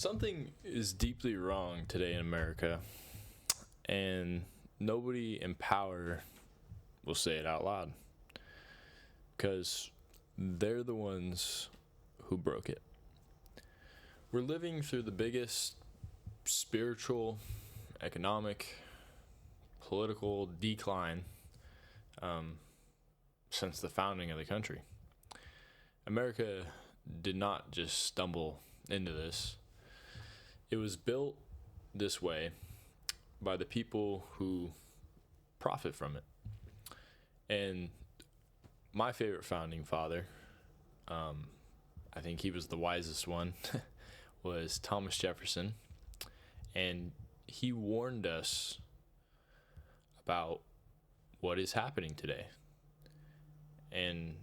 Something is deeply wrong today in America, and nobody in power will say it out loud because they're the ones who broke it. We're living through the biggest spiritual, economic, political decline since the founding of the country. America did not just stumble into this. It was built this way by the people who profit from it. And my favorite founding father, I think he was the wisest one, was Thomas Jefferson. And he warned us about what is happening today. And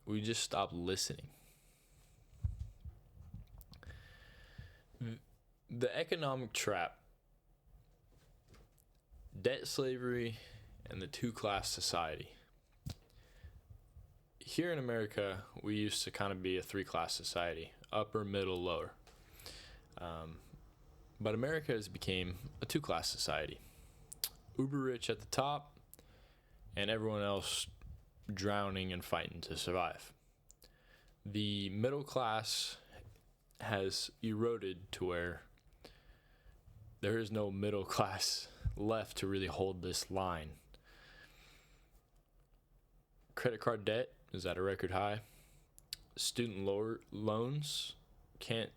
we just stopped listening. The economic trap, debt slavery, and the two-class society. Here in America, we used to kind of be a three-class society, upper, middle, lower. But America has become a two-class society. Uber rich at the top, and everyone else drowning and fighting to survive. The middle class has eroded to where there is no middle class left to really hold this line. Credit card debt is at a record high. Student loans can't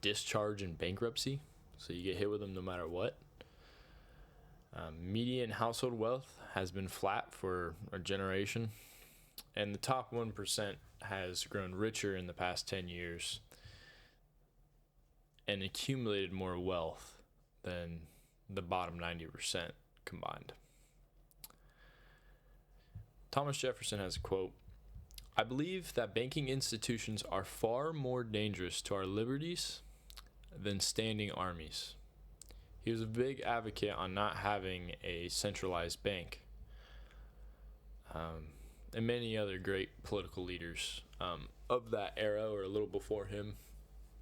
discharge in bankruptcy, so you get hit with them no matter what. Median household wealth has been flat for a generation, and the top 1% has grown richer in the past 10 years and accumulated more wealth than the bottom 90% combined. Thomas Jefferson has a quote, "I believe that banking institutions are far more dangerous to our liberties than standing armies." He was a big advocate on not having a centralized bank. And many other great political leaders of that era or a little before him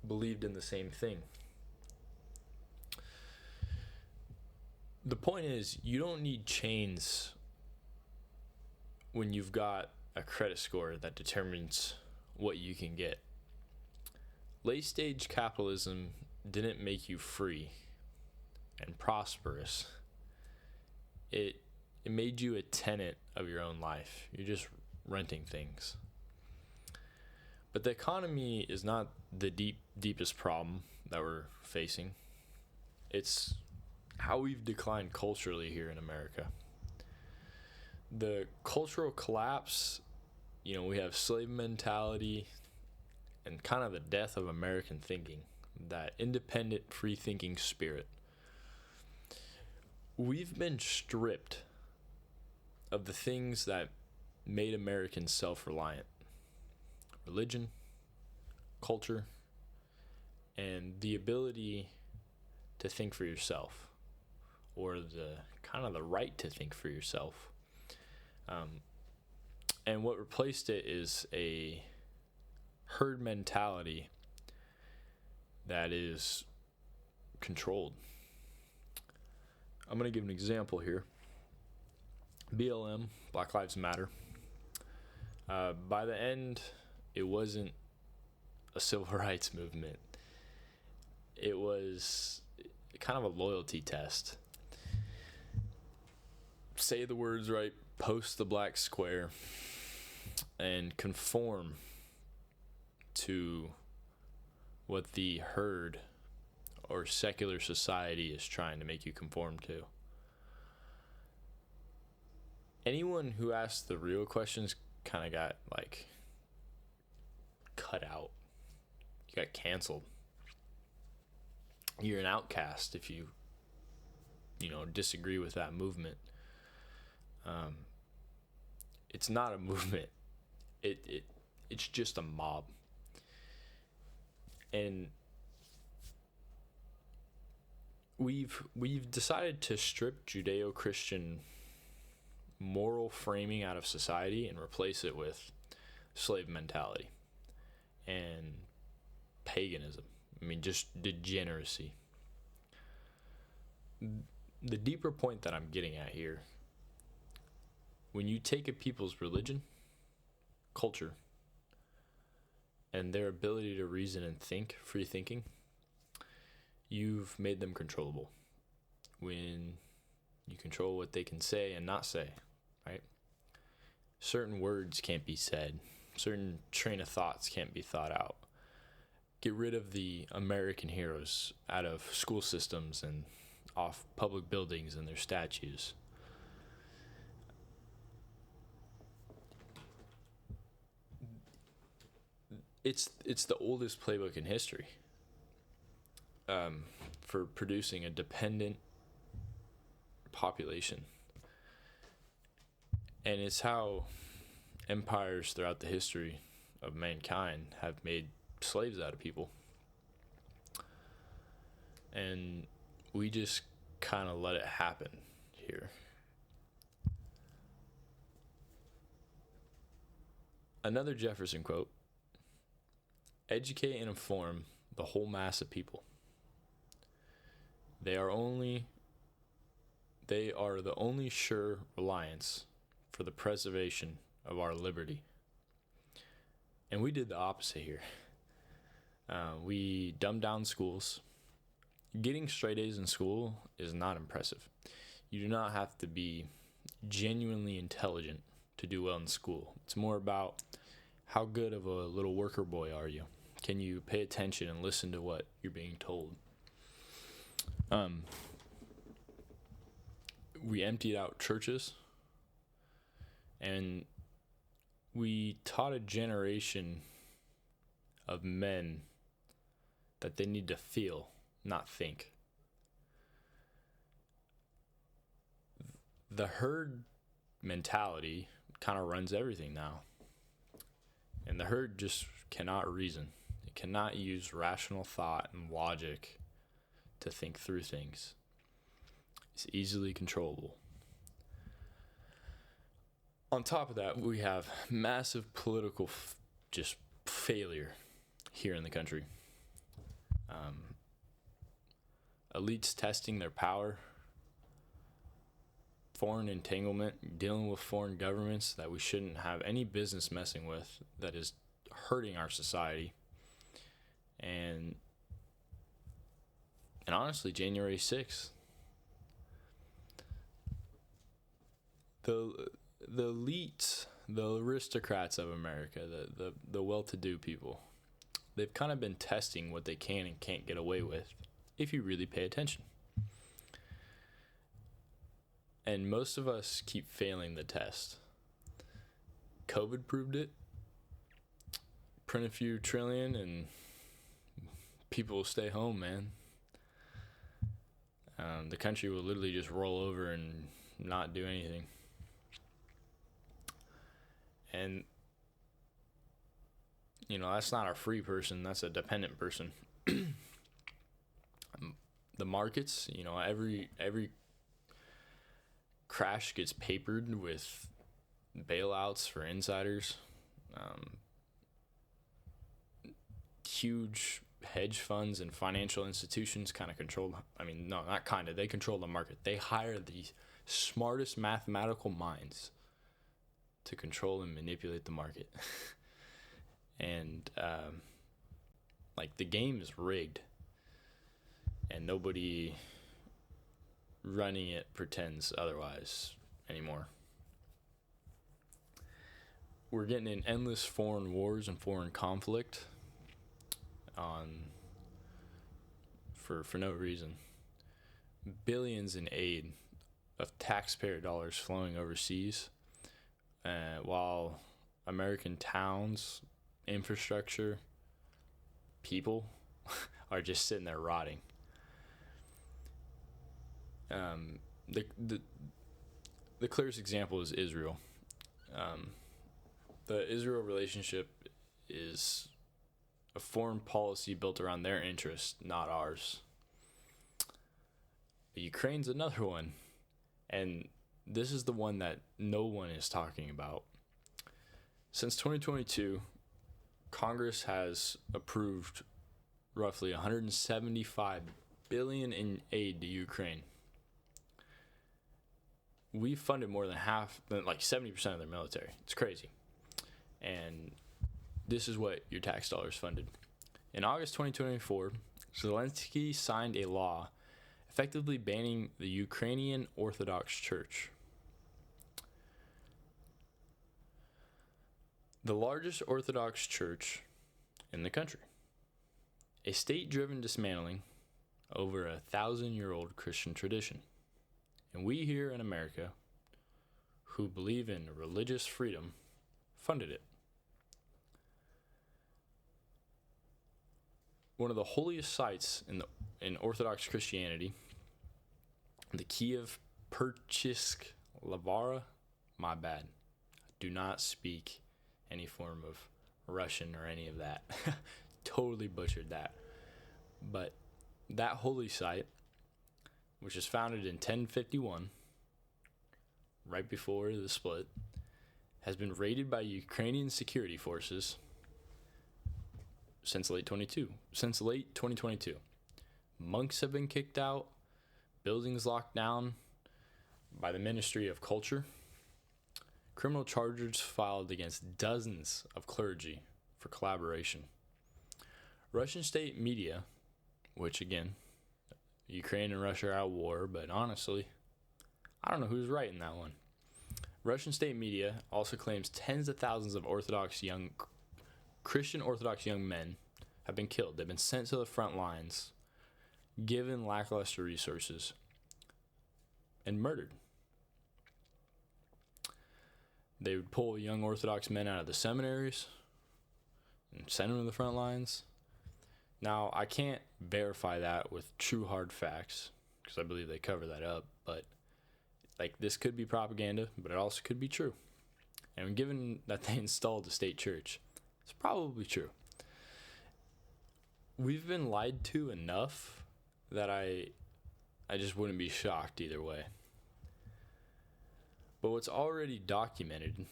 believed in the same thing. The point is, you don't need chains when you've got a credit score that determines what you can get. Late stage capitalism didn't make you free and prosperous. It made you a tenant of your own life. You're just renting things. But the economy is not the deepest problem that we're facing. It's how we've declined culturally here in America. The cultural collapse, we have slave mentality and kind of the death of American thinking, that independent, free-thinking spirit. We've been stripped of the things that made Americans self-reliant. Religion, culture, and the ability to think for yourself, or the right to think for yourself. And what replaced it is a herd mentality that is controlled. I'm going to give an example here. BLM, Black Lives Matter. By the end, it wasn't a civil rights movement. It was kind of a loyalty test. Say the words right, post the black square, and conform to what the herd or secular society is trying to make you conform to. Anyone who asked the real questions kind of got cut out. You got canceled. You're an outcast if you disagree with that movement. It's not a movement. It's just a mob. And we've decided to strip Judeo-Christian moral framing out of society and replace it with slave mentality. and paganism. I mean, just degeneracy. The deeper point that I'm getting at here, when you take a people's religion, culture, and their ability to reason and think, free thinking, you've made them controllable. When you control what they can say and not say, right? Certain words can't be said. Certain train of thoughts can't be thought out. Get rid of the American heroes out of school systems and off public buildings and their statues. It's the oldest playbook in history for producing a dependent population. And it's how empires throughout the history of mankind have made slaves out of people. And we just kind of let it happen here. Another Jefferson quote: educate and inform the whole mass of people. They are the only sure reliance for the preservation of our liberty. And we did the opposite here. We dumbed down schools. Getting straight A's in school is not impressive. You do not have to be genuinely intelligent to do well in school. It's more about how good of a little worker boy are you. Can you pay attention and listen to what you're being told? We emptied out churches, and we taught a generation of men that they need to feel, not think. The herd mentality kind of runs everything now. And the herd just cannot reason. It cannot use rational thought and logic to think through things. It's easily controllable. On top of that, we have massive political just failure here in the country. Elites testing their power, foreign entanglement, dealing with foreign governments that we shouldn't have any business messing with, that is hurting our society. And honestly, January 6th, the elites, the aristocrats of America, the well-to-do people, they've kind of been testing what they can and can't get away with if you really pay attention. And most of us keep failing the test. COVID proved it. Print a few trillion and people will stay home, man. The country will literally just roll over and not do anything. And, that's not a free person. That's a dependent person. The markets, every crash gets papered with bailouts for insiders. Huge hedge funds and financial institutions kind of they control the market. They hire the smartest mathematical minds to control and manipulate the market. And the game is rigged, and nobody running it pretends otherwise anymore. We're getting in endless foreign wars and foreign conflict for no reason. Billions in aid of taxpayer dollars flowing overseas, while American towns, infrastructure, people are just sitting there rotting. The clearest example is Israel. The Israel relationship is a foreign policy built around their interests, not ours. Ukraine's another one, and this is the one that no one is talking about. Since 2022, Congress has approved roughly 175 billion in aid to Ukraine. We funded more than half, like 70% of their military. It's crazy. And this is what your tax dollars funded. In August 2024, Zelensky signed a law effectively banning the Ukrainian Orthodox Church. The largest Orthodox church in the country. A state-driven dismantling over 1,000-year-old Christian tradition. And we here in America, who believe in religious freedom, funded it. One of the holiest sites in Orthodox Christianity, the Kiev Perchsk Lavara, my bad. Do not speak any form of Russian or any of that. Totally butchered that. But that holy site, which was founded in 1051, right before the split, has been raided by Ukrainian security forces since late 2022. Monks have been kicked out, buildings locked down by the Ministry of Culture, criminal charges filed against dozens of clergy for collaboration. Russian state media, which again, Ukraine and Russia are at war, but honestly, I don't know who's right in that one. Russian state media also claims tens of thousands of Christian Orthodox young men have been killed. They've been sent to the front lines, given lackluster resources, and murdered. They would pull young Orthodox men out of the seminaries and send them to the front lines. Now, I can't verify that with true hard facts, because I believe they cover that up, but this could be propaganda, but it also could be true. And given that they installed the state church, it's probably true. We've been lied to enough that I just wouldn't be shocked either way. But what's already documented,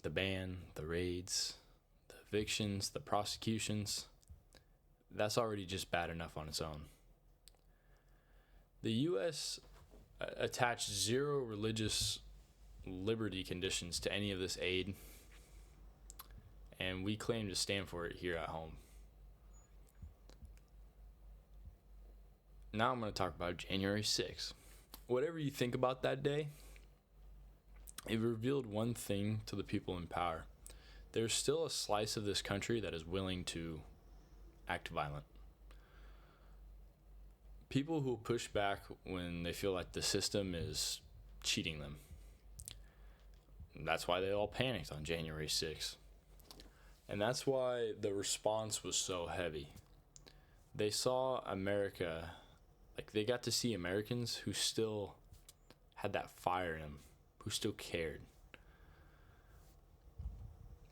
the ban, the raids, the evictions, the prosecutions, that's already just bad enough on its own. The U.S. attached zero religious liberty conditions to any of this aid, and we claim to stand for it here at home. Now I'm going to talk about January 6th. Whatever you think about that day, it revealed one thing to the people in power. There's still a slice of this country that is willing to act violent. People who push back when they feel like the system is cheating them. That's why they all panicked on January 6th. And that's why the response was so heavy. They saw America, they got to see Americans who still had that fire in them, who still cared.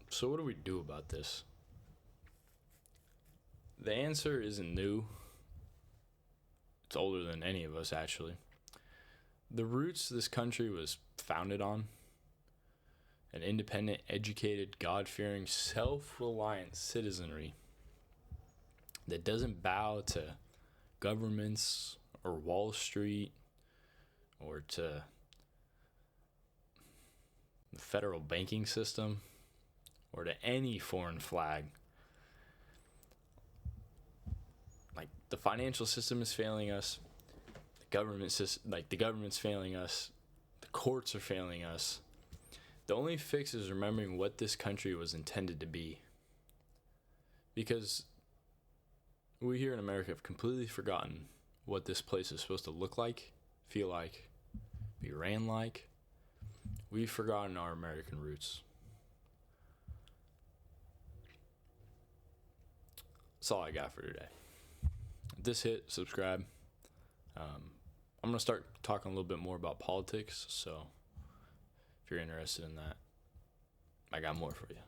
So what do we do about this? The answer isn't new. It's older than any of us, actually. The roots this country was founded on, an independent, educated, God-fearing, self-reliant citizenry that doesn't bow to governments or Wall Street or to the federal banking system or to any foreign flag. The financial system is failing us. The government's failing us. The courts are failing us. The only fix is remembering what this country was intended to be. Because we here in America have completely forgotten what this place is supposed to look like, feel like, be ran like. We've forgotten our American roots. That's all I got for today. If this hit, subscribe. I'm going to start talking a little bit more about politics, so if you're interested in that, I got more for you.